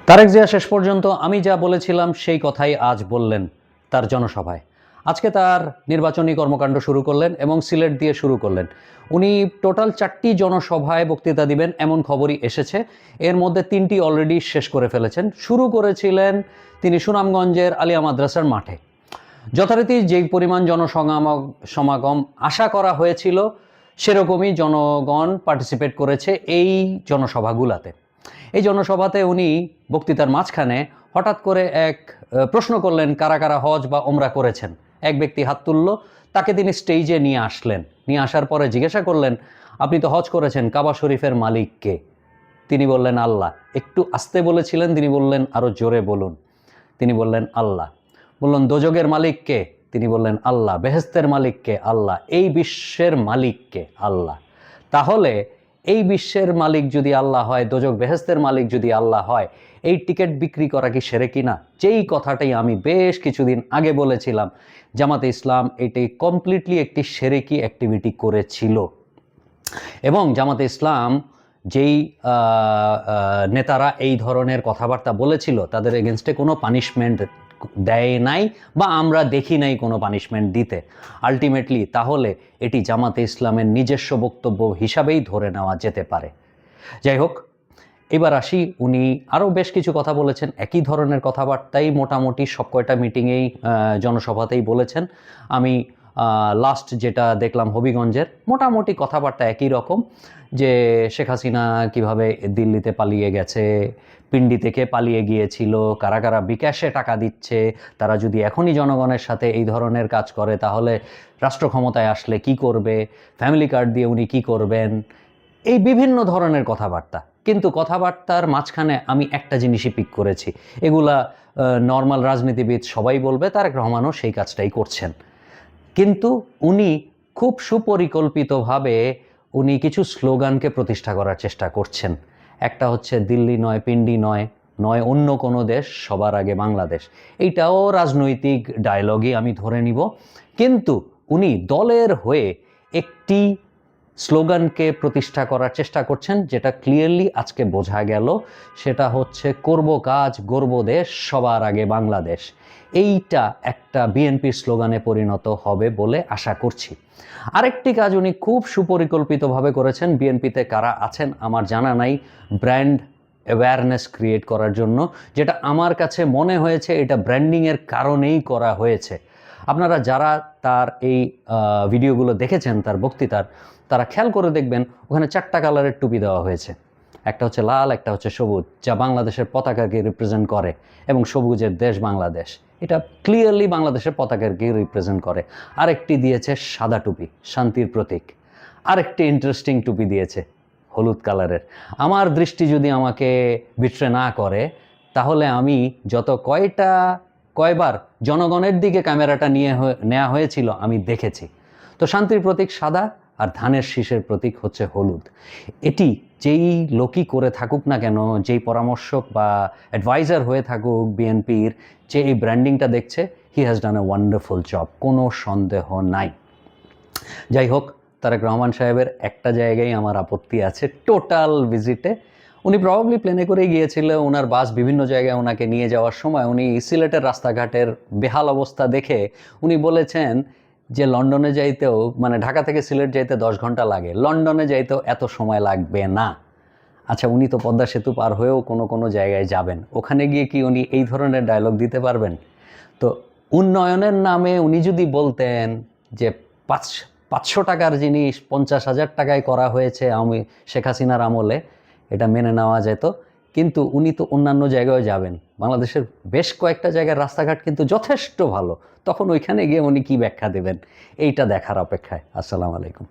তারেক জিয়া শেষ পর্যন্ত আমি যা বলেছিলাম সেই কথাই আজ বললেন তার জনসভায়। আজকে তার নির্বাচনী কর্মকাণ্ড শুরু করলেন এবং সিলেট দিয়ে শুরু করলেন। উনি টোটাল 4টি জনসভায় বক্তৃতা দিবেন এমন খবরই এসেছে। এর মধ্যে 3টি অলরেডি শেষ করে ফেলেছেন। শুরু করেছিলেন তিনি সুনামগঞ্জের আলিয়া মাদ্রাসার মাঠে। যথারীতি যেই পরিমাণ সমাগম আশা করা হয়েছিল সেরকমই জনগণ পার্টিসিপেট করেছে এই জনসভাগুলাতে। এই জনসভাতে উনি বক্তৃতার মাঝখানে হঠাৎ করে এক প্রশ্ন করলেন, কারা কারা হজ বা ওমরা করেছেন। এক ব্যক্তি হাত তুলল, তাকে তিনি স্টেজে নিয়ে আসলেন। নিয়ে আসার পরে জিজ্ঞাসা করলেন, আপনি তো হজ করেছেন, কাবা শরীফের মালিক কে? তিনি বললেন আল্লাহ। একটু আস্তে বলেছিলেন, তিনি বললেন আরো জোরে বলুন। তিনি বললেন আল্লাহ। বললেন দোজখের মালিক কে? তিনি বললেন আল্লাহ। বেহেশতের মালিক কে? আল্লাহ। এই বিশ্বের মালিক কে? আল্লাহ। তাহলে এই বিশ্বের মালিক যদি আল্লাহ হয়, দোজখ বেহেশতের মালিক যদি আল্লাহ হয়, এই টিকিট বিক্রি করা কি শিরক না? যেই কথাটাই আমি বেশ কিছুদিন আগে বলেছিলাম, জামাতে ইসলাম এটি কমপ্লিটলি একটি শিরকি অ্যাক্টিভিটি করেছিল। এবং জামাতে ইসলাম যেই নেতারা এই ধরনের কথাবার্তা বলেছিল তাদের এগেনস্টে কোনো পানিশমেন্ট দেয় নাই বা আমরা দেখি নাই কোনো পানিশমেন্ট দিতে। আলটিমেটলি তাহলে এটি জামাতে ইসলামের নিজস্ব বক্তব্য হিসাবেই ধরে নেওয়া যেতে পারে। যাই হোক, এবার আসি, উনি আরও বেশ কিছু কথা বলেছেন। একই ধরনের কথাবার্তাই মোটামুটি সব কয়টা মিটিংয়েই জনসভাতেই বলেছেন। আমি লাস্ট যেটা দেখলাম হবিগঞ্জের, মোটামুটি কথাবার্তা একই রকম, যে শেখ হাসিনা কীভাবে দিল্লিতে পালিয়ে গেছে, পিন্ডি থেকে পালিয়ে গিয়েছিল, কারা কারা বিকাশে টাকা দিচ্ছে, তারা যদি এখনই জনগণের সাথে এই ধরনের কাজ করে তাহলে রাষ্ট্র ক্ষমতায় আসলে কি করবে, ফ্যামিলি কার্ড দিয়ে উনি কি করবেন, এই বিভিন্ন ধরনের কথাবার্তা। কিন্তু কথাবার্তার মাঝখানে আমি একটা জিনিসই পিক করেছি, এগুলা নর্মাল রাজনীতিবিদ সবাই বলবে, তারেক রহমানও সেই কাজটাই করছেন। কিন্তু উনি খুব সুপরিকল্পিতভাবে উনি কিছু স্লোগানকে প্রতিষ্ঠা করার চেষ্টা করছেন। একটা হচ্ছে দিল্লি নয়, পিন্ডি নয়, নয় অন্য কোনো দেশ, সবার আগে বাংলাদেশ। এইটাও রাজনৈতিক ডায়লগই আমি ধরে নিব। কিন্তু উনি দলের হয়ে একটি স্লোগানকে প্রতিষ্ঠা করার চেষ্টা করছেন, যেটা ক্লিয়ারলি আজকে বোঝা গেল। সেটা হচ্ছে করব কাজ, গর্ব দেশ, সবার আগে বাংলাদেশ। এইটা একটা বিএনপির স্লোগানে পরিণত হবে বলে আশা করছি। আরেকটি কাজ উনি খুব সুপরিকল্পিতভাবে করেছেন, বিএনপিতে কারা আছেন আমার জানা নাই, ব্র্যান্ড অ্যাওয়ারনেস ক্রিয়েট করার জন্য, যেটা আমার কাছে মনে হয়েছে এটা ব্র্যান্ডিংয়ের কারণেই করা হয়েছে। আপনারা যারা তার এই ভিডিওগুলো দেখেছেন তার বক্তৃতার, তারা খেয়াল করে দেখবেন ওখানে 4টা কালারের টুপি দেওয়া হয়েছে। একটা হচ্ছে লাল, একটা হচ্ছে সবুজ, যা বাংলাদেশের পতাকাকে রিপ্রেজেন্ট করে, এবং সবুজের দেশ বাংলাদেশ, এটা ক্লিয়ারলি বাংলাদেশের পতাকাকে রিপ্রেজেন্ট করে। আরেকটি দিয়েছে সাদা টুপি, শান্তির প্রতীক। আরেকটি ইন্টারেস্টিং টুপি দিয়েছে হলুদ কালারের। আমার দৃষ্টি যদি আমাকে বিট্রে না করে, তাহলে আমি কয়বার জনগণের দিকে ক্যামেরাটা নেওয়া হয়েছিল আমি দেখেছি। তো শান্তির প্রতীক সাদা, আর ধানের শীষের প্রতীক হচ্ছে হলুদ। এটি যেই লোকই করে থাকুক না কেন, যেই পরামর্শক বা অ্যাডভাইজার হয়ে থাকুক বিএনপির, যে এই ব্র্যান্ডিংটা দেখছে, he has done a wonderful job, কোনো সন্দেহ নাই। যাই হোক, তারেক রহমান সাহেবের একটা জায়গায় আমার আপত্তি আছে টোটাল ভিজিটে। উনি প্রবাবলি প্লেনে করেই গিয়েছিল, ওনার বাস বিভিন্ন জায়গায় ওনাকে নিয়ে যাওয়ার সময় উনি সিলেটের রাস্তাঘাটের বেহাল অবস্থা দেখে উনি বলেছেন যে লন্ডনে যাইতেও, মানে ঢাকা থেকে সিলেট যাইতে 10 ঘন্টা লাগে, লন্ডনে যাইতেও এত সময় লাগবে না। আচ্ছা, উনি তো পদ্মা সেতু পার হয়েও কোনো জায়গায় যাবেন, ওখানে গিয়ে কি উনি এই ধরনের ডায়লগ দিতে পারবেন? তো উন্নয়নের নামে উনি যদি বলতেন যে 500 টাকার জিনিস 50,000 টাকায় করা হয়েছে শেখ হাসিনার আমলে, এটা মেনে নেওয়া যেত। কিন্তু উনি তো অন্যান্য জায়গায় যাবেন, বাংলাদেশের বেশ কয়েকটা জায়গার রাস্তাঘাট কিন্তু যথেষ্ট ভালো, তখন ওইখানে গিয়ে উনি কি ব্যাখ্যা দেবেন, এইটা দেখার অপেক্ষায়। আসসালামু আলাইকুম।